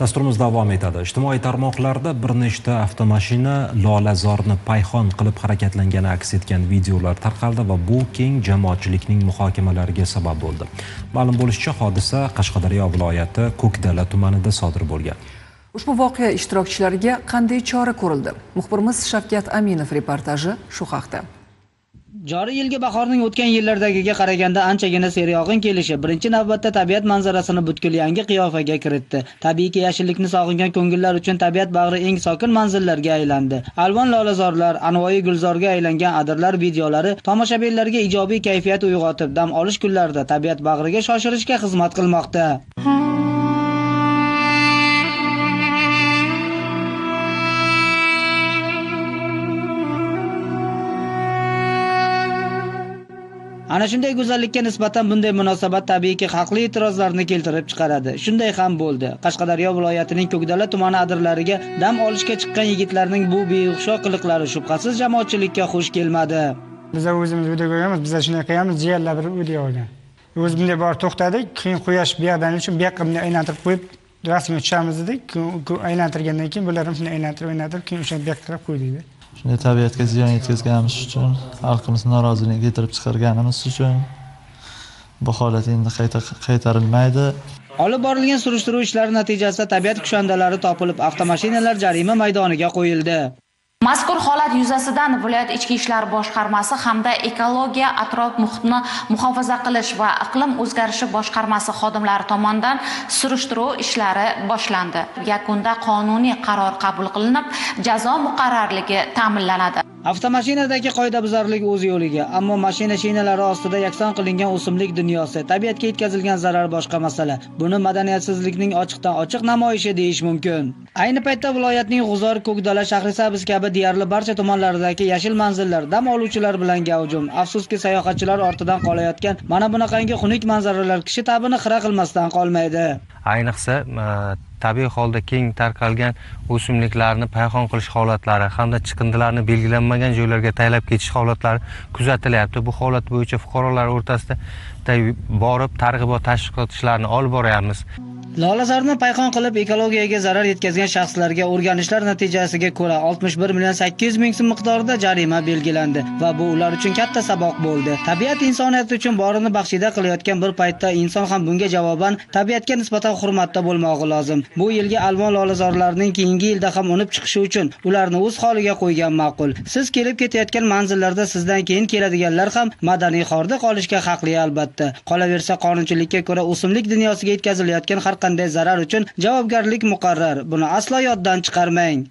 Dasturimiz davom etadi. Ijtimoiy tarmoqlarda bir nechta avtomashina Lolazorni payxon qilib harakatlangani aks etgan videolar tarqaldi va bu keng jamoatchilikning muhokamalariga sabab bo'ldi. Ma'lum bo'lishicha, hodisa Qashqadaryo viloyati Ko'kdala tumanida sodir bo'lgan. Ushbu voqea ishtirokchilariga qanday chora ko'rildi? Muxbirimiz Shavkat Aminov reportaji shu haqda. Joriy yilgi bahorning o'tgan yillardagiga qaraganda anchagina seryog'in kelishi birinchi navbatda tabiat manzarasini butkul yangi qiyofaga kiritdi. Tabiiyki yashillikni sog'ingan ko'ngillar uchun tabiat bag'ri eng sokin manzillarga aylandi. Alvon lolazorlar, anvoyi gulzorga aylangan adirlar videolari tomoshabinlarga ijobiy kayfiyat uyg'otib, dam olish kunlarida tabiat bag'riga shoshirishga xizmat qilmoqda. Ana shunday go'zallikka nisbatan bunday munosabat tabiiyki haqli e'tirozlarni keltirib chiqaradi. Shunday ham bo'ldi. Qashqadaryo viloyatining Ko'kdala tumani adirlariga dam olishga chiqqan yigitlarning bu beo'xshov qiliqlari shubhasiz jamoatchilikka xush kelmadi. Biz o'zimiz video ko'ramiz, biz shunday qilamiz, jiyanlar bir video olgan. O'z bunday bor to'xtadik, keyin quyosh bu yoqdan uchun bu yoqqa bunday aylantirib qo'yib, rasmga tushamiz dedik. Aylantirgandan keyin bular ham shunday aylantirib, keyin o'sha bu yoqqa qarab qo'ydik. Shunday tabiatga ziyon yetkazganimiz uchun, xalqimiz noroziligini keltirib chiqarganimiz uchun bu holat endi qaytarilmaydi. Olib borilgan surishtiruv ishlari natijasida tabiat kushandalari topilib, avtomashinalar jarima maydoniga qo'yildi. Mazkur holat yuzasidan viloyat ichki ishlar boshqarmasi hamda ekologiya, atrof muhitni muhofaza qilish va iqlim o'zgarishi boshqarmasi xodimlari tomonidan surishtiruv ishlari boshlandi. Yakunda qonuniy qaror qabul qilinib, jazo muqarrarligi ta'minlanadi. Avtomashinadagi qoidabuzarlik o'z yo'liga, ammo mashina shinalari ostida yakson qilingan o'simlik dunyosi, tabiatga yetkazilgan zarar boshqa masala. Buni madaniyatsizlikning ochiqdan ochiq namoyishi deyish mumkin. Ayni paytda viloyatning G'uzor, Ko'kdala, Shahrisabz kabi deyarli barcha tumanlaridagi yashil manzillar dam oluvchilar bilan gavjum. Afsuski, sayohatchilar ortidan qolayotgan mana bunaqangi xunuk manzaralar kishi ta'bini xira qilmasdan qolmaydi. Ayniqsa tabiiy holda keng tarqalgan o'simliklarni payhon qilish holatlari hamda chiqindilarni belgilanmagan joylarga taylab ketish holatlari kuzatilyapti. Bu holat bo'yicha fuqarolar o'rtasida borib targ'ibot tashviqot ishlarini olib boryapmiz. Lolazorni payhon qilib ekologiyaga zarar yetkazgan shaxslarga o'rganishlar natijasiga ko'ra 61 million 800 ming so'm miqdorida jarima belgilandi va bu ular uchun katta saboq bo'ldi. Tabiat insoniyat uchun borini baxshida qilayotgan bir paytda inson ham bunga javoban tabiatga nisbatan hurmatda bo'lmog'i lozim. Bu yilgi alvon lolazorlarning keyingi yilda ham unib chiqishi uchun ularni o'z holiga qo'ygan ma'qul. Siz kelib ketayotgan manzillarda sizdan keyin keladiganlar ham madaniy xorda qolishga haqli albatta. Qolaversa, qonunchilikka ko'ra o'simlik dunyosiga yetkazilayotgan har qanday zarar uchun javobgarlik muqarrar. Buni aslo yoddan chiqarmang.